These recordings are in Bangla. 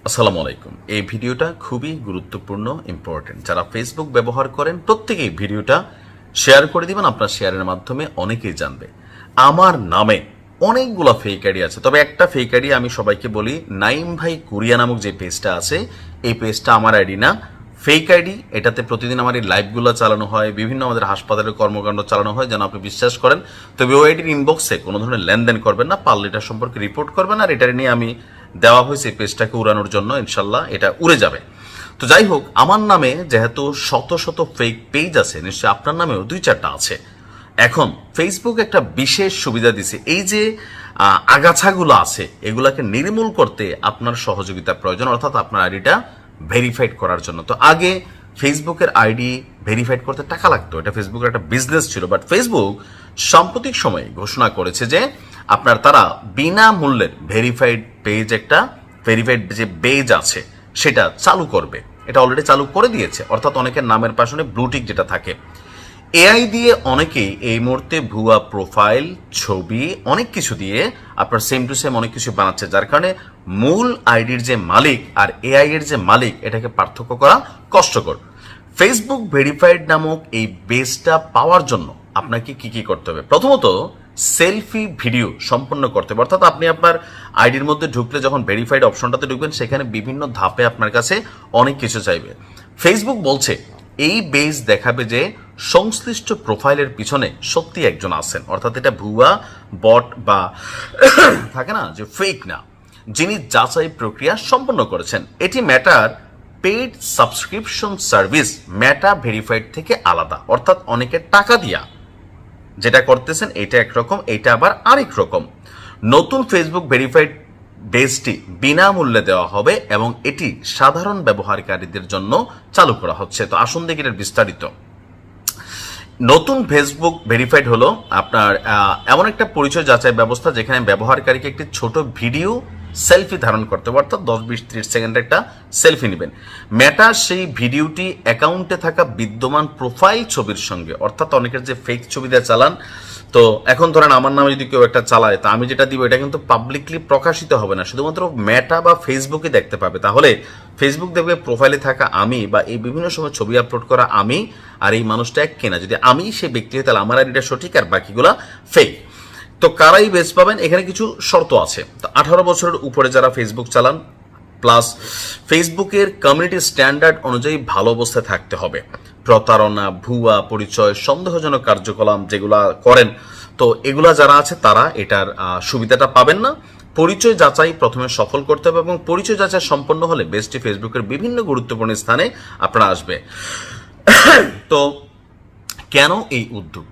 আসসালামু আলাইকুম। এই ভিডিওটা খুবই গুরুত্বপূর্ণ, ইম্পর্টেন্ট। যারা ফেসবুক ব্যবহার করেন প্রত্যেকেই ভিডিওটা শেয়ার করে দিবেন। আপনার শেয়ারের মাধ্যমে অনেকেই জানবে। আমার নামে অনেকগুলো ফেক আইডি আছে, তবে একটা ফেক আইডি আমি সবাইকে বলি, নাইম ভাই কুরিয়া নামক যে পেজটা আছে, এই পেজটা আমার আইডি না, ফেক আইডি। এটাতে প্রতিদিন আমার এই লাইভগুলো চালানো হয়, বিভিন্ন আমাদের হাসপাতালের কর্মকাণ্ড চালানো হয়, যেন আপনি বিশ্বাস করেন। তবে ওই আইডির ইনবক্সে কোনো ধরনের লেনদেন করবেন না, পারলে এটা সম্পর্কে রিপোর্ট করবেন। আর এটা নিয়ে আমি দেওয়া হয়েছে এই পেজটাকে উড়ানোর জন্য, ইনশাল্লাহ এটা উড়ে যাবে। তো যাই হোক, আমার নামে যেহেতু শত শত ফেক পেজ আছে, নিশ্চয়ই আপনার নামেও 2-4টা আছে। এখন ফেসবুক একটা বিশেষ সুবিধা দিছে, এই যে আগাছাগুলো আছে এগুলাকে নির্মূল করতে আপনার সহযোগিতা প্রয়োজন, অর্থাৎ আপনার আইডিটা ভেরিফাইড করার জন্য। তো আগে ফেসবুকের আইডি ভেরিফাইড করতে টাকা লাগতো, এটা ফেসবুকের একটা বিজনেস ছিল। বাট ফেসবুক সাম্প্রতিক সময়ে ঘোষণা করেছে যে তারা বিনামূল্যের ভেরিফাইড পেজ, একটা ভেরিফাইড যে পেজ আছে সেটা চালু করবে। এটা অলরেডি চালু করে দিয়েছে, অর্থাৎ অনেকের নামের পাশে ব্লুটিক যেটা থাকে, এআই দিয়ে অনেকেই এই মুহূর্তে ভুয়া প্রোফাইল, ছবি, অনেক কিছু দিয়ে আপনার সেম টু সেম অনেক কিছু বানাচ্ছে, যার কারণে মূল আইডির যে মালিক আর এআই এর যে মালিক এটাকে পার্থক্য করা কষ্টকর। ফেসবুক ভেরিফাইড নামক এই বেসটা পাওয়ার জন্য আপনাকে কি কি করতে হবে? প্রথমত সেলফি ভিডিও সম্পন্ন করতে হবে, অর্থাৎ আপনি আপনার আইডির মধ্যে ঢুকলে যখন ভেরিফাইড অপশনটাতে ঢুকবেন, সেখানে বিভিন্ন ধাপে আপনার কাছে অনেক কিছু চাইবে। ফেসবুক বলছে এই বেস দেখাবে যে সংশ্লিষ্ট প্রোফাইলের পিছনে সত্যি একজন আছেন, অর্থাৎ এটা ভুয়া বট বা থাকে না যে ফেক না, যিনি যাচাই প্রক্রিয়া সম্পন্ন করেছেন। এটি মেটার paid subscription service Meta verified থেকে আলাদা, অর্থাৎ অনেকে টাকা দিয়া যেটা করতেছেন এটা একরকম, এটা আবার আরেক রকম। নতুন ফেসবুক ভেরিফাইড বেসটি বিনামূল্যে দেওয়া হবে এবং এটি সাধারণ ব্যবহারকারীদের জন্য চালু করা হচ্ছে। তো আসুন দেখি এর বিস্তারিত। নতুন ফেসবুক ভেরিফাইড হলো আপনার এমন একটা পরিচয় যাচাই ব্যবস্থা যেখানে ব্যবহারকারীকে একটি ছোট ভিডিও সেলফি ধারণ করতে হবে, অর্থাৎ 10-20-30 সেকেন্ডের একটা সেলফি নেবেন। মেটা সেই ভিডিওটি অ্যাকাউন্টে থাকা বিদ্যমান প্রোফাইল ছবির সঙ্গে, অর্থাৎ অনেকের যে ফেক ছবি দিয়ে চালান, তো এখন ধরেন আমার নামে যদি কেউ একটা চালায়, তা আমি যেটা দিব এটা কিন্তু পাবলিকলি প্রকাশিত হবে না, শুধুমাত্র মেটা বা ফেসবুকে দেখতে পাবে। তাহলে ফেসবুক দেখবে প্রোফাইলে থাকা আমি বা এই বিভিন্ন সময় ছবি আপলোড করা আমি, আর এই মানুষটা এক কেনা। যদি আমি সেই ব্যক্তি হই তাহলে আমার আইডিটা সঠিক আর বাকিগুলা ফেক। তো কারাই বেস পাবেন, এখানে কিছু শর্ত আছে। তো 18 বছরের উপরে যারা ফেসবুক চালান, প্লাস ফেসবুকের কমিউনিটি স্ট্যান্ডার্ড অনুযায়ী ভালো অবস্থায় থাকতে হবে। প্রতারণা, ভুয়া পরিচয়, সন্দেহজনক কার্যকলাপ যেগুলা করেন, তো এগুলা যারা আছে তারা এটার সুবিধাটা পাবেন না। পরিচয় যাচাই প্রথমে সফল করতে হবে এবং পরিচয় যাচাই সম্পন্ন হলে বেসটি ফেসবুকের বিভিন্ন গুরুত্বপূর্ণ স্থানে আপনারা আসবে। তো কেন এই উদ্যোগ?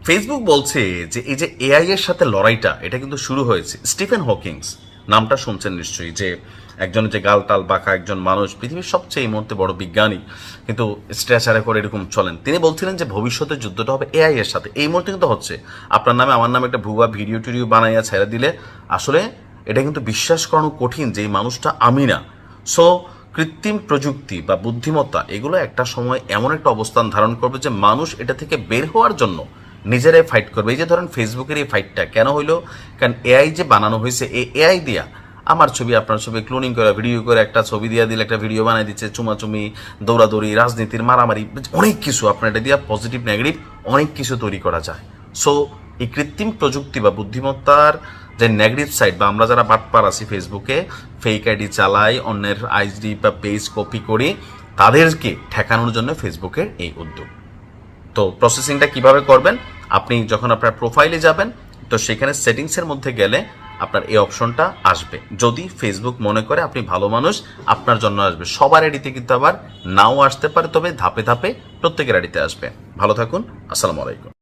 ফেসবুক বলছে যে এই যে এআই এর সাথে লড়াইটা, এটা কিন্তু শুরু হয়েছে। স্টিফেন হকিংস নামটা শুনছেন নিশ্চয়ই, যে একজন যে গালটাল বাঁকা একজন মানুষ, পৃথিবীর সবচেয়ে এই মুহূর্তে বড় বিজ্ঞানী, কিন্তু স্ট্রেচারে করে এরকম চলেন। তিনি বলছিলেন যে ভবিষ্যতের যুদ্ধটা হবে এআই এর সাথে। এই মুহূর্তে কিন্তু হচ্ছে, আপনার নামে আমার নামে একটা ভুয়া ভিডিও টিডিও বানাইয়া ছেড়ে দিলে আসলে এটা কিন্তু বিশ্বাস করানো কঠিন যে এই মানুষটা আমি না। সো কৃত্রিম প্রযুক্তি বা বুদ্ধিমত্তা এগুলো একটা সময় এমন একটা অবস্থান ধারণ করবে যে মানুষ এটা থেকে বের হওয়ার জন্য নিজেরাই ফাইট করবে। এই যে ধরেন ফেসবুকের এই ফাইটটা কেন হইলো? কারণ এআই যে বানানো হয়েছে, এই এআই দিয়া আমার ছবি আপনার ছবি ক্লোনিং করে ভিডিও করে একটা ছবি দিয়ে দিলে একটা ভিডিও বানাই দিচ্ছে, চুমাচুমি, দৌড়াদৌড়ি, রাজনীতির মারামারি, অনেক কিছু আপনার এটা দিয়ে পজিটিভ নেগেটিভ অনেক কিছু তৈরি করা যায়। সো এই কৃত্রিম প্রযুক্তি বা বুদ্ধিমত্তার যে নেগেটিভ সাইড, বা আমরা যারা বাটপার আছি ফেসবুকে ফেক আইডি চালাই, অন্যের আইডি বা পেজ কপি করি, তাদেরকে ঠেকানোর জন্য ফেসবুকের এই উদ্যোগ। তো প্রসেসিংটা কিভাবে করবেন? আপনি যখন আপনার প্রোফাইলে যাবেন, তো সেখানে সেটিংসের মধ্যে গেলে আপনার এই অপশনটা আসবে। যদি ফেসবুক মনে করে আপনি ভালো মানুষ, আপনার জন্য আসবে। সবার আইডিতে কিন্তু আবার নাও আসতে পারে, তবে ধাপে ধাপে প্রত্যেকের আইডিতে আসবে। ভালো থাকুন, আসসালামু আলাইকুম।